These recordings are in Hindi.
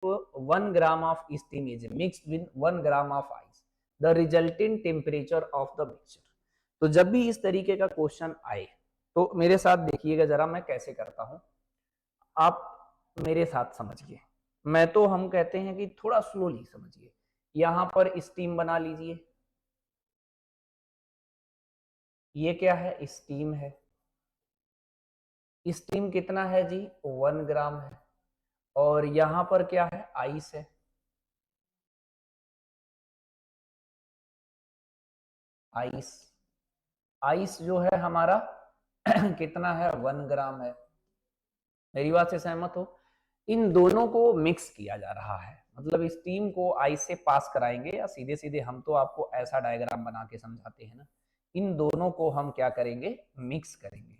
1 gram of steam is mixed with 1 gram of ice, the resulting temperature of the mixture। तो जब भी इस तरीके का क्वेश्चन आए तो मेरे साथ देखिएगा जरा मैं कैसे करता हूं, आप मेरे साथ समझिए। मैं तो हम कहते हैं कि थोड़ा स्लोली समझिए। यहां पर स्टीम बना लीजिए, ये क्या है, स्टीम है। स्टीम कितना है जी, 1 ग्राम है। और यहां पर क्या है, आइस है। आइस, आइस जो है हमारा कितना है, 1 ग्राम है। मेरी बात से सहमत हो? इन दोनों को मिक्स किया जा रहा है, मतलब स्टीम को आइस से पास कराएंगे, या सीधे सीधे हम तो आपको ऐसा डायग्राम बना के समझाते हैं ना। इन दोनों को हम क्या करेंगे, मिक्स करेंगे।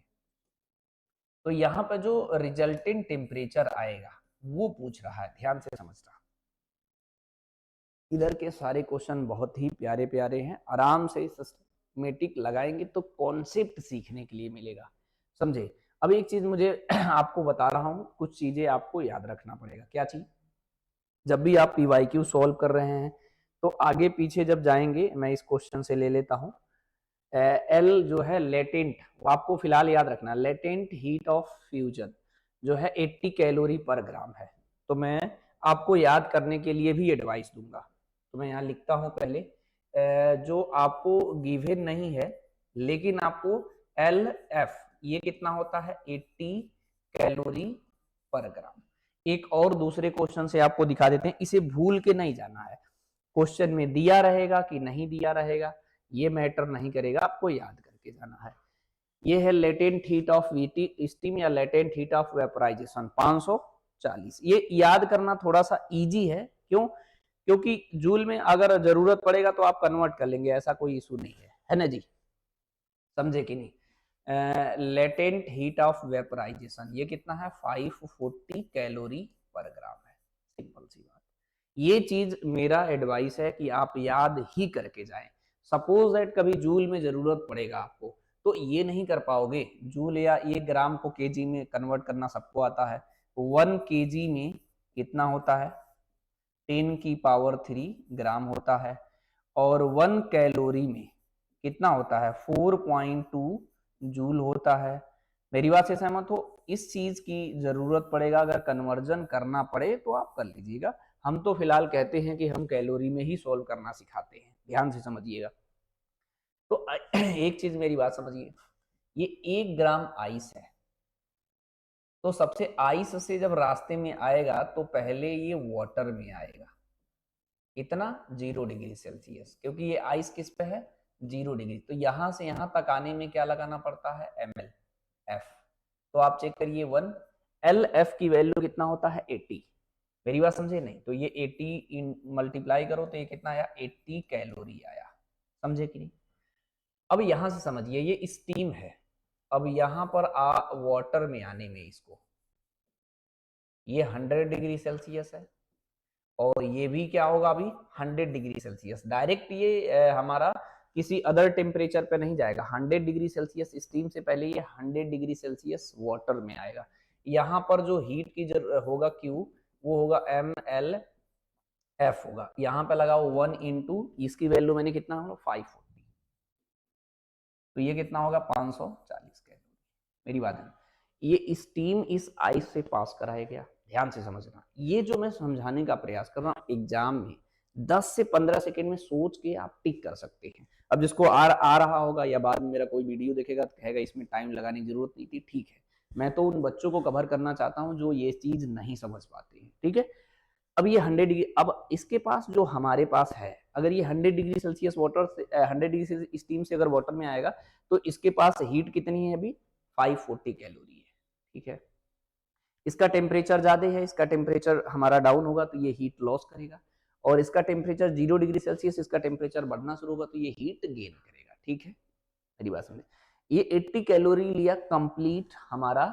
तो यहाँ पर जो रिजल्टेंट टेम्परेचर आएगा वो पूछ रहा है, ध्यान से समझना। इधर के सारे क्वेश्चन बहुत ही प्यारे प्यारे हैं, आराम से सिस्टमेटिक लगाएंगे तो कॉन्सेप्ट सीखने के लिए मिलेगा, समझे। अब एक चीज मुझे आपको बता रहा हूं, कुछ चीजें आपको याद रखना पड़ेगा। क्या चीज, जब भी आप पीवाईक्यू सॉल्व कर रहे हैं तो आगे पीछे जब जाएंगे, मैं इस क्वेश्चन से ले लेता हूं। एल जो है लेटेंट, आपको फिलहाल याद रखना, लेटेंट हीट ऑफ फ्यूजन जो है 80 कैलोरी पर ग्राम है। तो मैं आपको याद करने के लिए भी एडवाइस दूंगा। तो मैं यहाँ लिखता हूं पहले, जो आपको गिवन नहीं है, लेकिन आपको एल एफ ये कितना होता है, 80 कैलोरी पर ग्राम। एक और दूसरे क्वेश्चन से आपको दिखा देते हैं, इसे भूल के नहीं जाना है। क्वेश्चन में दिया रहेगा कि नहीं दिया रहेगा ये मैटर नहीं करेगा, आपको याद करके जाना है। ये है लेटेंट हीट ऑफ स्टीम या लेटेंट हीट ऑफ वेपराइजेशन 540। ये याद करना थोड़ा सा इजी है, क्यों, क्योंकि जूल में अगर जरूरत पड़ेगा तो आप कन्वर्ट कर लेंगे, ऐसा कोई इशू नहीं है ना जी, समझे कि नहीं। लेटेंट हीट ऑफ वेपराइजेशन ये कितना है, 540 कैलोरी पर ग्राम है। सिंपल सी बात, ये चीज मेरा एडवाइस है कि आप याद ही करके जाएं। सपोज दैट कभी जूल में जरूरत पड़ेगा आपको, तो ये नहीं कर पाओगे। जूल या ये ग्राम को केजी में कन्वर्ट करना सबको आता है। 1 केजी में कितना होता है, 10 की पावर 3 ग्राम होता है। और 1 कैलोरी में कितना होता है, 4.2 जूल होता है। मेरी बात से सहमत हो? इस चीज की जरूरत पड़ेगा, अगर कन्वर्जन करना पड़े तो आप कर लीजिएगा। हम तो फिलहाल कहते हैं कि हम कैलोरी में ही सोल्व करना सिखाते हैं, ध्यान से समझिएगा। तो एक चीज मेरी बात समझिए, ये 1 ग्राम आइस है, तो सबसे आइस से जब रास्ते में आएगा तो पहले ये वाटर में आएगा। कितना, 0 डिग्री सेल्सियस, क्योंकि ये आइस किस पे है, 0 डिग्री। तो यहां से यहां तक आने में क्या लगाना पड़ता है, ml f। तो आप चेक करिए 1 एल एफ की वैल्यू कितना होता है, 80। मेरी बात समझे नहीं, तो ये 80 इन मल्टीप्लाई करो तो ये कितना आया, 80 कैलोरी आया, समझे कि नहीं। अब यहां से समझिए, ये स्टीम है। अब यहां पर वाटर में आने में इसको, ये 100 डिग्री सेल्सियस है, और ये भी क्या होगा अभी, 100 डिग्री सेल्सियस। डायरेक्ट ये हमारा किसी अदर टेम्परेचर पे नहीं जाएगा। 100 डिग्री सेल्सियस स्टीम से पहले ये 100 डिग्री सेल्सियस वाटर में आएगा। यहाँ पर जो हीट की होगा क्यू, वो होगा ml f होगा। यहाँ पे लगाओ 1 इंटू इसकी वैल्यू मैंने कितना होगा, 540, तो ये कितना होगा, 540 कैलोरी। मेरी बात है, ये स्टीम इस आइस से पास कराया गया, ध्यान से समझना। ये जो मैं समझाने का प्रयास कर रहा हूँ, एग्जाम में 10 से 15 सेकंड में सोच के आप टिक कर सकते हैं। अब जिसको आ रहा होगा या बाद में मेरा कोई वीडियो देखेगा तो कहेगा इसमें टाइम लगाने की जरूरत नहीं थी, ठीक है। मैं तो उन बच्चों को कवर करना चाहता हूँ जो ये चीज नहीं समझ पाते हैं, ठीक है। अब ये 100 डिग्री, अब इसके पास जो हमारे पास है, अगर ये 100 डिग्री सेल्सियस वाटर से 100 डिग्री स्टीम से अगर वाटर में आएगा तो इसके पास हीट कितनी है अभी, 540 कैलोरी है, ठीक है। इसका टेम्परेचर ज्यादा है, इसका टेम्परेचर हमारा डाउन होगा तो ये हीट लॉस करेगा। और इसका टेम्परेचर 0 डिग्री सेल्सियस, इसका टेम्परेचर बढ़ना शुरू होगा तो ये हीट गेन करेगा, ठीक है। मेरी बात समझे, ये 80 कैलोरी लिया कंप्लीट हमारा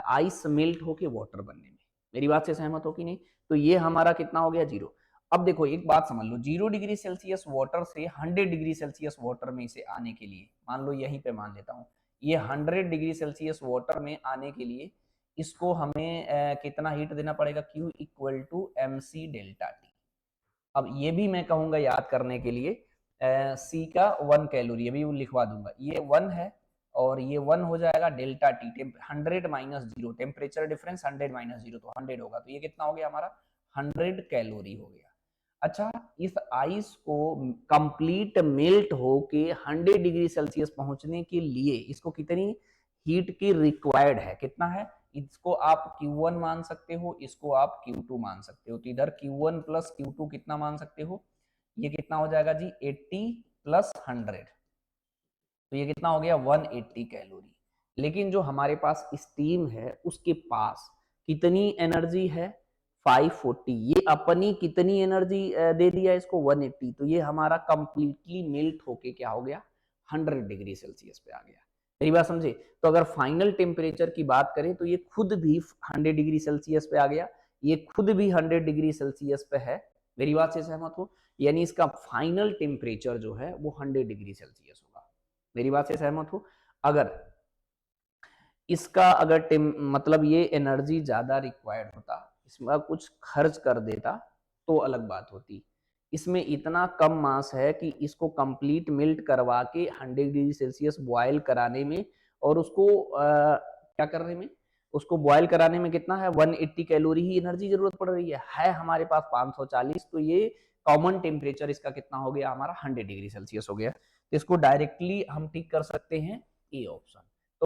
आइस मेल्ट होके वाटर बनने में। मेरी बात से सहमत हो कि नहीं। तो ये हमारा कितना हो गया, 0। अब देखो एक बात समझ लो, 0 डिग्री सेल्सियस वाटर से 100 डिग्री सेल्सियस वाटर में इसे आने के लिए, मान लो यहीं पे मान लेता हूँ, ये 100 डिग्री सेल्सियस वाटर में आने के लिए इसको हमें कितना हीट देना पड़ेगा, Q equal to mc delta T. अब ये भी मैं कहूंगा याद करने के लिए, C का 1 कैलोरी अभी लिखवा दूंगा, ये 1 है और ये 1 हो जाएगा delta T, 100 minus zero, temperature difference 100 minus zero तो 100 होगा, तो ये कितना हो गया हमारा 100 कैलोरी हो गया। अच्छा, इस आइस को कंप्लीट मेल्ट होके 100 डिग्री सेल्सियस पहुंचने के लिए इसको कितनी हीट की रिक्वायर्ड है, कितना है, इसको आप Q1 मान सकते हो, इसको आप Q2 मान सकते हो, तो इधर Q1 प्लस Q2 कितना मान सकते हो, ये कितना हो जाएगा जी 80 प्लस 100, तो ये कितना हो गया 180 कैलोरी। लेकिन जो हमारे पास स्टीम है उसके पास कितनी एनर्जी है 540, ये अपनी कितनी एनर्जी दे दिया इसको 180, तो ये हमारा कंप्लीटली मेल्ट होके क्या हो गया 100 डिग्री सेल्सियस पे आ गया। मेरी बात समझे, तो अगर फाइनल टेम्परेचर की बात करें तो ये खुद भी 100 डिग्री सेल्सियस पे आ गया, ये खुद भी 100 डिग्री सेल्सियस पे है। मेरी बात से सहमत हो, यानी इसका फाइनल टेम्परेचर जो है वो 100 डिग्री सेल्सियस होगा। मेरी बात से सहमत हो, अगर इसका अगर मतलब ये एनर्जी ज्यादा रिक्वायर्ड होता, इसमें कुछ खर्च कर देता तो अलग बात होती। इसमें इतना कम मास है कि इसको कंप्लीट मेल्ट करवा के 100 डिग्री सेल्सियस बॉयल कराने में और उसको क्या करने में, उसको बॉयल कराने में कितना है 180 कैलोरी ही एनर्जी जरूरत पड़ रही है हमारे पास 540, तो ये कॉमन टेम्परेचर इसका कितना हो गया हमारा 100 डिग्री सेल्सियस हो गया। तो इसको डायरेक्टली हम टिक कर सकते हैं ए ऑप्शन।